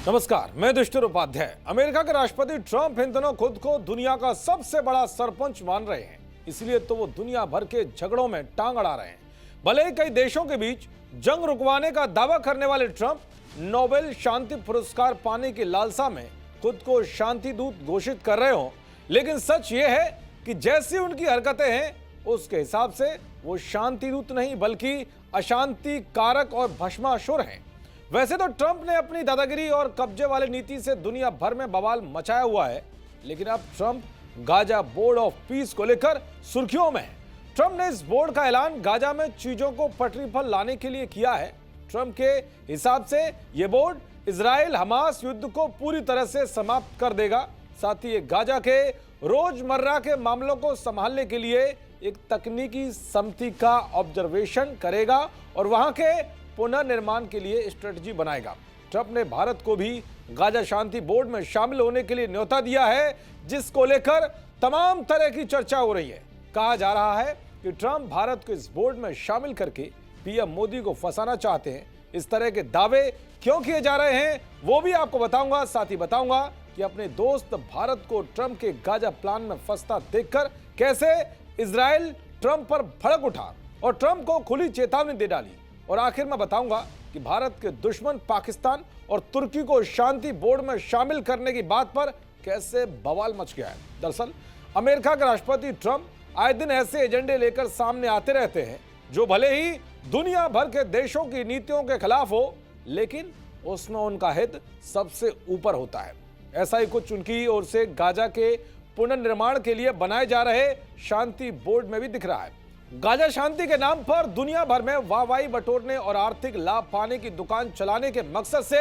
नमस्कार, मैं दुष्टर उपाध्याय। अमेरिका के राष्ट्रपति ट्रंप इन दिनों खुद को दुनिया का सबसे बड़ा सरपंच मान रहे हैं, इसलिए तो वो दुनिया भर के झगड़ों में टांग अड़ा रहे हैं। भले ही कई देशों के बीच जंग रुकवाने का दावा करने वाले ट्रंप नोबेल शांति पुरस्कार पाने की लालसा में खुद को शांति दूत घोषित कर रहे हो, लेकिन सच ये है कि जैसी उनकी हरकतें हैं उसके हिसाब से वो शांति दूत नहीं बल्कि अशांति कारक और भस्मासुर हैं। वैसे तो ट्रंप ने अपनी दादागिरी और कब्जे वाली नीति से दुनिया भर में बवाल मचाया हुआ है, लेकिन अब Trump Gaza board of peace को लेकर सुर्खियों में है। ट्रंप ने इस बोर्ड का ऐलान गाजा में चीजों को पटरी पर लाने के लिए किया है। ट्रंप के हिसाब से यह बोर्ड इजराइल हमास युद्ध को पूरी तरह से समाप्त कर देगा। साथ ही गाजा के रोजमर्रा के मामलों को संभालने के लिए एक तकनीकी समिति का ऑब्जर्वेशन करेगा और वहां के पुनर्निर्माण के लिए स्ट्रेटजी बनाएगा। ट्रंप ने भारत को भी गाजा शांति बोर्ड में शामिल होने के लिए न्योता दिया है, जिसको लेकर तमाम तरह की चर्चा हो रही है। कहा जा रहा है कि ट्रंप भारत को इस बोर्ड में शामिल करके पीएम मोदी को फंसाना चाहते हैं। इस तरह के दावे क्यों किए जा रहे हैं वो भी आपको बताऊंगा। साथ ही बताऊंगा कि अपने दोस्त भारत को ट्रंप के गाजा प्लान में फंसता देखकर कैसे इजराइल ट्रंप पर भड़क उठा और ट्रंप को खुली चेतावनी दे डाली। और आखिर में बताऊंगा कि भारत के दुश्मन पाकिस्तान और तुर्की को शांति बोर्ड में शामिल करने की बात पर कैसे बवाल मच गया है। दरअसल अमेरिका के राष्ट्रपति ट्रंप आए दिन ऐसे एजेंडे लेकर सामने आते रहते हैं जो भले ही दुनिया भर के देशों की नीतियों के खिलाफ हो, लेकिन उसमें उनका हित सबसे ऊपर होता है। ऐसा ही कुछ उनकी ओर से गाजा के पुनर्निर्माण के लिए बनाए जा रहे शांति बोर्ड में भी दिख रहा है। गाजा शांति के नाम पर दुनिया भर में वाहवाही बटोरने और आर्थिक लाभ पाने की दुकान चलाने के मकसद से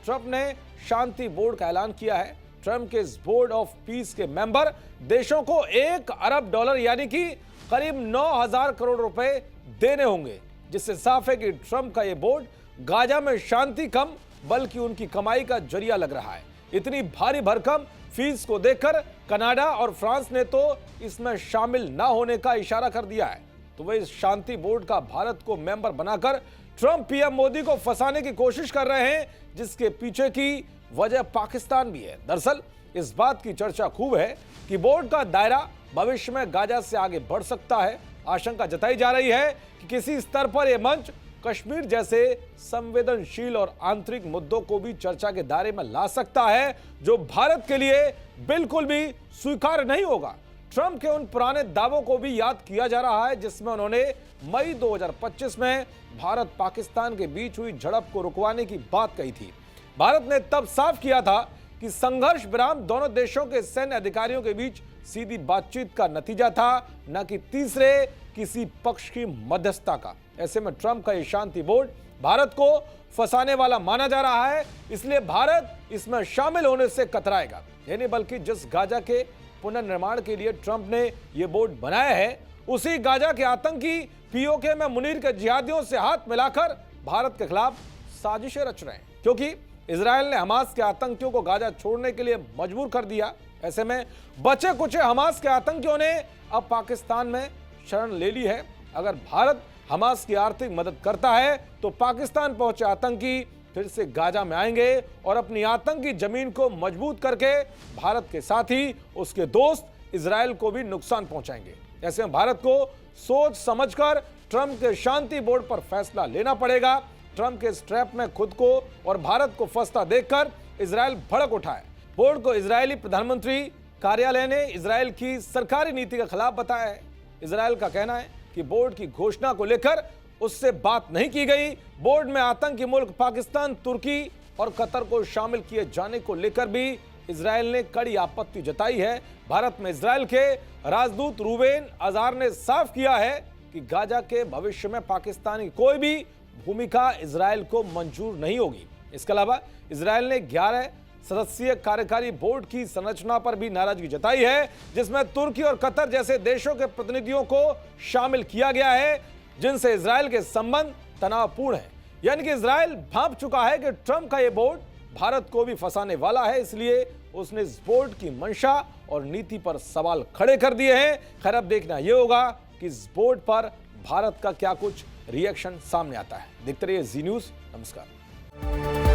ट्रंप ने शांति बोर्ड का ऐलान किया है। ट्रंप के इस बोर्ड ऑफ पीस के मेंबर देशों को $1 अरब यानी कि करीब 9,000 करोड़ रुपए देने होंगे, जिससे साफ है कि ट्रंप का यह बोर्ड गाजा में शांति कम बल्कि उनकी कमाई का जरिया लग रहा है। इतनी भारी भरकम फीस को देखकर कनाडा और फ्रांस ने तो इसमें शामिल न होने का इशारा कर दिया है। तो वे इस शांति बोर्ड का भारत को मेंबर बनाकर ट्रंप पीएम मोदी को फंसाने की कोशिश कर रहे हैं, जिसके पीछे की वजह पाकिस्तान भी है। दरअसल इस बात की चर्चा खूब है कि बोर्ड का दायरा भविष्य में गाजा से आगे बढ़ सकता है। आशंका जताई जा रही है कि किसी स्तर पर यह मंच कश्मीर जैसे संवेदनशील और आंतरिक मुद्दों को भी चर्चा के दायरे में ला सकता है, जो भारत के लिए बिल्कुल भी स्वीकार्य नहीं होगा। ट्रंप के उन पुराने दावों को भी याद किया जा रहा है जिसमें उन्होंने मई 2025 में भारत पाकिस्तान के बीच हुई झड़प को रुकवाने की बात कही थी। भारत ने तब साफ किया था कि संघर्ष विराम दोनों देशों के सैन्य अधिकारियों के बीच सीधी बातचीत का नतीजा था, न कि तीसरे किसी पक्ष की मध्यस्थता का। ऐसे में ट्रंप का यह शांति बोर्ड भारत को फंसाने वाला माना जा रहा है, इसलिए भारत इसमें शामिल होने से कतराएगा। यह नहीं बल्कि जिस गाजा के पुनर्निर्माण के लिए ट्रंप ने यह बोर्ड बनाया है, उसी गाजा के आतंकी पीओके में मुनीर के जिहादियों से हाथ मिलाकर भारत के खिलाफ साजिशें रच रहे हैं, क्योंकि इजराइल ने हमास के आतंकियों को गाजा छोड़ने के लिए मजबूर कर दिया। ऐसे में बचे कुचे हमास के आतंकियों ने अब पाकिस्तान में शरण ले ली है। अगर भारत हमास की आर्थिक मदद करता है तो पाकिस्तान पहुंचे आतंकी फिर से गाजा में आएंगे और अपनी आतंकी जमीन को मजबूत करके भारत के साथ ही उसके दोस्त इजराइल को भी नुकसान पहुंचाएंगे। ऐसे में भारत को सोच समझकर ट्रंप के शांति बोर्ड पर फैसला लेना पड़ेगा। ट्रंप के इस ट्रैप में खुद को और भारत को फंसता देखकर इजराइल भड़क उठा है। बोर्ड को इजरायली प्रधानमंत्री कार्यालय ने इजराइल की सरकारी नीति के खिलाफ बताया है। इजराइल का कहना है कि बोर्ड की घोषणा को लेकर उससे बात नहीं की गई। बोर्ड में आतंकी मुल्क पाकिस्तान, तुर्की और कतर को शामिल किए जाने को लेकर भी इजराइल ने कड़ी आपत्ति जताई है। भारत में इजराइल के राजदूत रूबेन अजार ने साफ किया है कि गाजा के भविष्य में पाकिस्तान की कोई भी भूमिका इजराइल को मंजूर नहीं होगी। इसके अलावा इजराइल ने 11 सदस्यीय कार्यकारी बोर्ड की संरचना पर भी नाराजगी जताई है, जिसमें तुर्की और कतर जैसे देशों के प्रतिनिधियों को शामिल किया गया है, जिनसे इजराइल के संबंध तनावपूर्ण है। यानी कि इजराइल भांप चुका है कि ट्रंप का यह बोर्ड भारत को भी फंसाने वाला है, इसलिए उसने इस बोर्ड की मंशा और नीति पर सवाल खड़े कर दिए हैं। खैर अब देखना यह होगा कि इस बोर्ड पर भारत का क्या कुछ रिएक्शन सामने आता है। देखते रहिए जी न्यूज़। नमस्कार।